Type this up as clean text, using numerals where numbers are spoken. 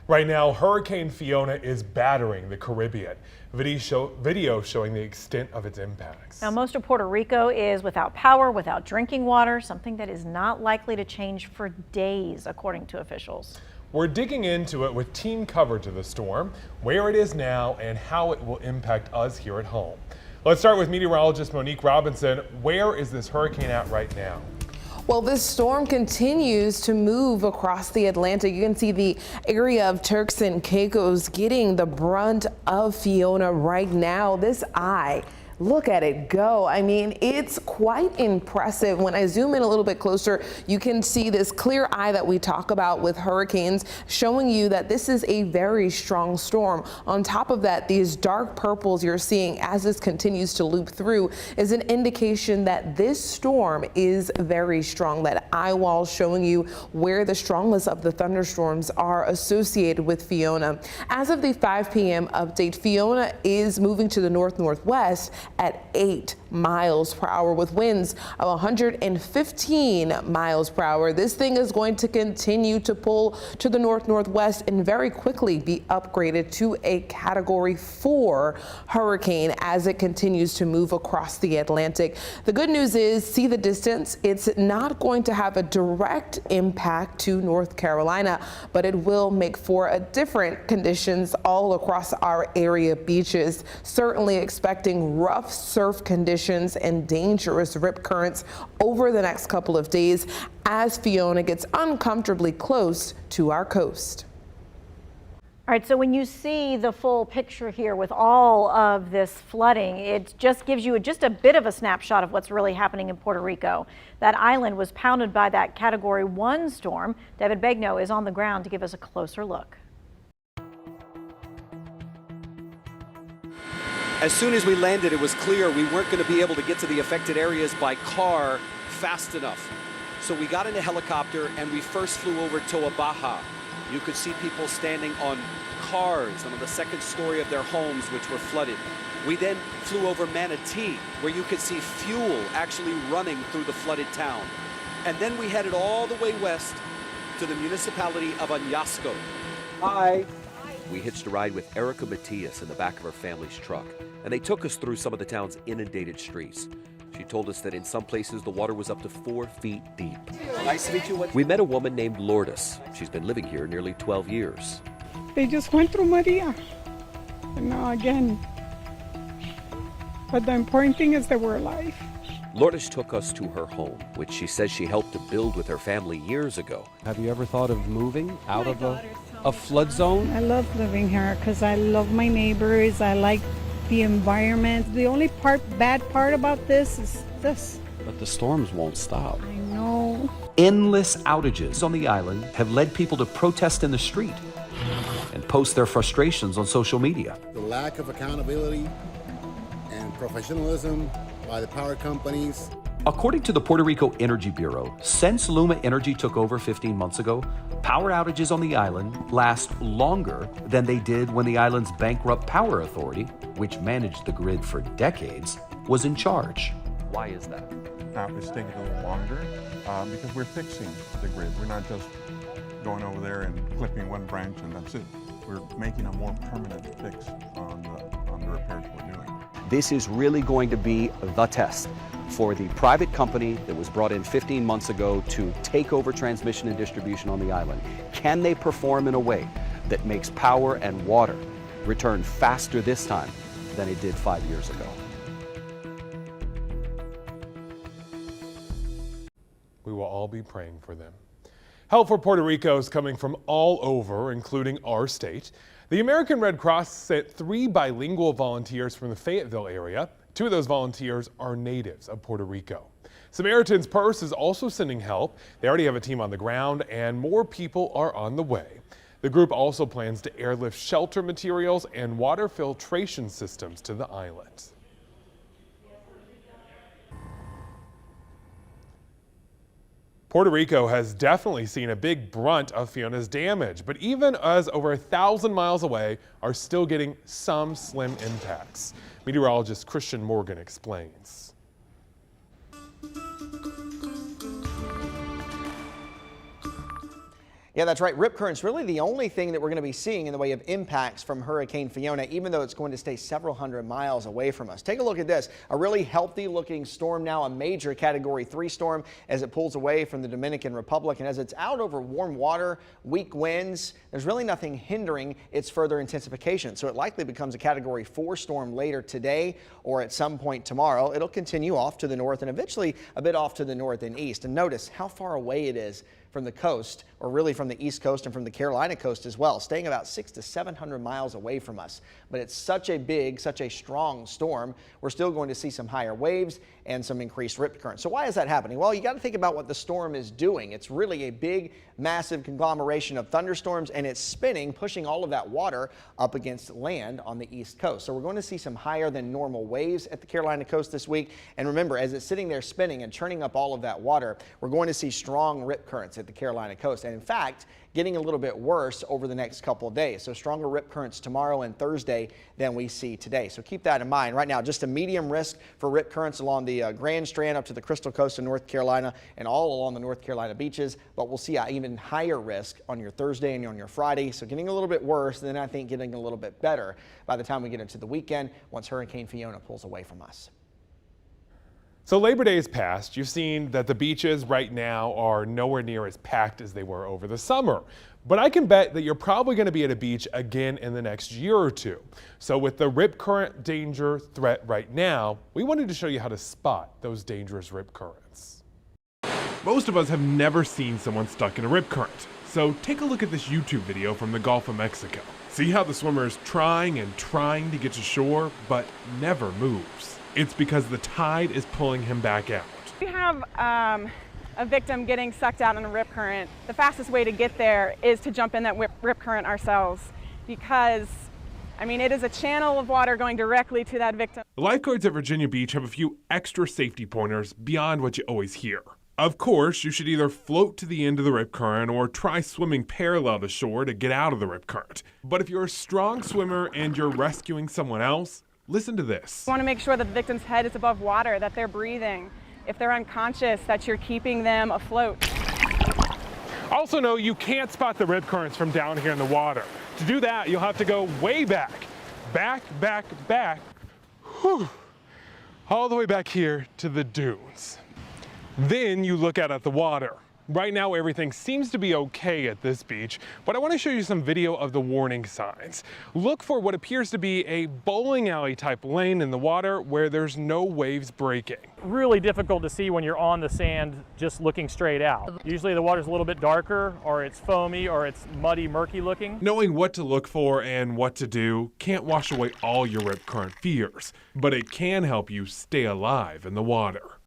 Right now, Hurricane Fiona is battering the Caribbean. Video showing the extent of its impacts. Now, most of Puerto Rico is without power, without drinking water, something that is not likely to change for days, according to officials. We're digging into it with team coverage of the storm, where it is now, and how it will impact us here at home. Let's start with meteorologist Monique Robinson. Where is this hurricane at right now? Well, this storm continues to move across the Atlantic. You can see the area of Turks and Caicos getting the brunt of Fiona right now. This eye, look at it go. I mean, it's quite impressive. When I zoom in a little bit closer, you can see this clear eye that we talk about with hurricanes, showing you that this is a very strong storm. On top of that, these dark purples you're seeing as this continues to loop through is an indication that this storm is very strong. That eye wall showing you where the strongest of the thunderstorms are associated with Fiona. As of the 5 p.m. update, Fiona is moving to the north-northwest at 8 miles per hour with winds of 115 miles per hour. This thing is going to continue to pull to the north-northwest and very quickly be upgraded to a Category 4 hurricane as it continues to move across the Atlantic. The good news is, see the distance, it's not going to have a direct impact to North Carolina, but it will make for a different conditions all across our area beaches. Certainly expecting rough surf conditions and dangerous rip currents over the next couple of days as Fiona gets uncomfortably close to our coast. All right, so when you see the full picture here with all of this flooding, it just gives you just a bit of a snapshot of what's really happening in Puerto Rico. That island was pounded by that Category 1 storm. David Begno is on the ground to give us a closer look. As soon as we landed, it was clear we weren't going to be able to get to the affected areas by car fast enough. So we got in a helicopter and we first flew over Toa Baja. You could see people standing on cars on the second story of their homes, which were flooded. We then flew over Manatee, where you could see fuel actually running through the flooded town. And then we headed all the way west to the municipality of Añasco. Hi. We hitched a ride with Erica Matias in the back of her family's truck, and they took us through some of the town's inundated streets. She told us that in some places the water was up to 4 feet deep. Nice to meet you. We met a woman named Lourdes. She's been living here nearly 12 years. They just went through Maria, and now again. But the important thing is that we're alive. Lourdes took us to her home, which she says she helped to build with her family years ago. Have you ever thought of moving out of a flood zone? I love living here because I love my neighbors. I like the environment. The only bad part about this is this. But the storms won't stop. I know. Endless outages on the island have led people to protest in the street and post their frustrations on social media. The lack of accountability and professionalism by the power companies. According to the Puerto Rico Energy Bureau, since Luma Energy took over 15 months ago, power outages on the island last longer than they did when the island's bankrupt power authority, which managed the grid for decades, was in charge. Why is that? It's taking a little longer because we're fixing the grid. We're not just going over there and clipping one branch and that's it. We're making a more permanent fix on the repairs we're doing. This is really going to be the test for the private company that was brought in 15 months ago to take over transmission and distribution on the island. Can they perform in a way that makes power and water return faster this time than it did 5 years ago? We will all be praying for them. Help for Puerto Rico is coming from all over, including our state. The American Red Cross sent 3 bilingual volunteers from the Fayetteville area. 2 of those volunteers are natives of Puerto Rico. Samaritan's Purse is also sending help. They already have a team on the ground and more people are on the way. The group also plans to airlift shelter materials and water filtration systems to the island. Puerto Rico has definitely seen a big brunt of Fiona's damage, but even us over 1,000 miles away are still getting some slim impacts. Meteorologist Christian Morgan explains. Yeah, that's right. Rip current's really the only thing that we're going to be seeing in the way of impacts from Hurricane Fiona, even though it's going to stay several hundred miles away from us. Take a look at this. A really healthy looking storm now, a major Category 3 storm as it pulls away from the Dominican Republic. And as it's out over warm water, weak winds, there's really nothing hindering its further intensification. So it likely becomes a Category 4 storm later today or at some point tomorrow. It'll continue off to the north and eventually a bit off to the north and east. And notice how far away it is from the coast, or really from the East Coast and from the Carolina coast as well, staying about 600 to 700 miles away from us. But it's such a big, such a strong storm, we're still going to see some higher waves and some increased rip current. So why is that happening? Well, you got to think about what the storm is doing. It's really a big, massive conglomeration of thunderstorms, and it's spinning, pushing all of that water up against land on the East Coast. So we're going to see some higher than normal waves at the Carolina coast this week. And remember, as it's sitting there spinning and churning up all of that water, we're going to see strong rip currents at the Carolina coast. And in fact, getting a little bit worse over the next couple of days. So stronger rip currents tomorrow and Thursday than we see today. So keep that in mind. Right now, just a medium risk for rip currents along the Grand Strand up to the Crystal Coast of North Carolina and all along the North Carolina beaches. But we'll see an even higher risk on your Thursday and on your Friday. So getting a little bit worse, then I think getting a little bit better by the time we get into the weekend once Hurricane Fiona pulls away from us. So Labor Day is past. You've seen that the beaches right now are nowhere near as packed as they were over the summer. But I can bet that you're probably going to be at a beach again in the next year or two. So with the rip current danger threat right now, we wanted to show you how to spot those dangerous rip currents. Most of us have never seen someone stuck in a rip current. So take a look at this YouTube video from the Gulf of Mexico. See how the swimmer is trying and trying to get to shore, but never moves. It's because the tide is pulling him back out. We have a victim getting sucked out in a rip current. The fastest way to get there is to jump in that rip current ourselves because, I mean, it is a channel of water going directly to that victim. The lifeguards at Virginia Beach have a few extra safety pointers beyond what you always hear. Of course, you should either float to the end of the rip current or try swimming parallel to shore to get out of the rip current. But if you're a strong swimmer and you're rescuing someone else, listen to this. You want to make sure that the victim's head is above water, that they're breathing. If they're unconscious, that you're keeping them afloat. Also know you can't spot the rip currents from down here in the water. To do that, you'll have to go way back. Back, whew, all the way back here to the dunes. Then you look out at the water. Right now, everything seems to be okay at this beach, but I want to show you some video of the warning signs. Look for what appears to be a bowling alley type lane in the water where there's no waves breaking. Really difficult to see when you're on the sand just looking straight out. Usually the water's a little bit darker, or it's foamy, or it's muddy, murky looking. Knowing what to look for and what to do can't wash away all your rip current fears, but it can help you stay alive in the water.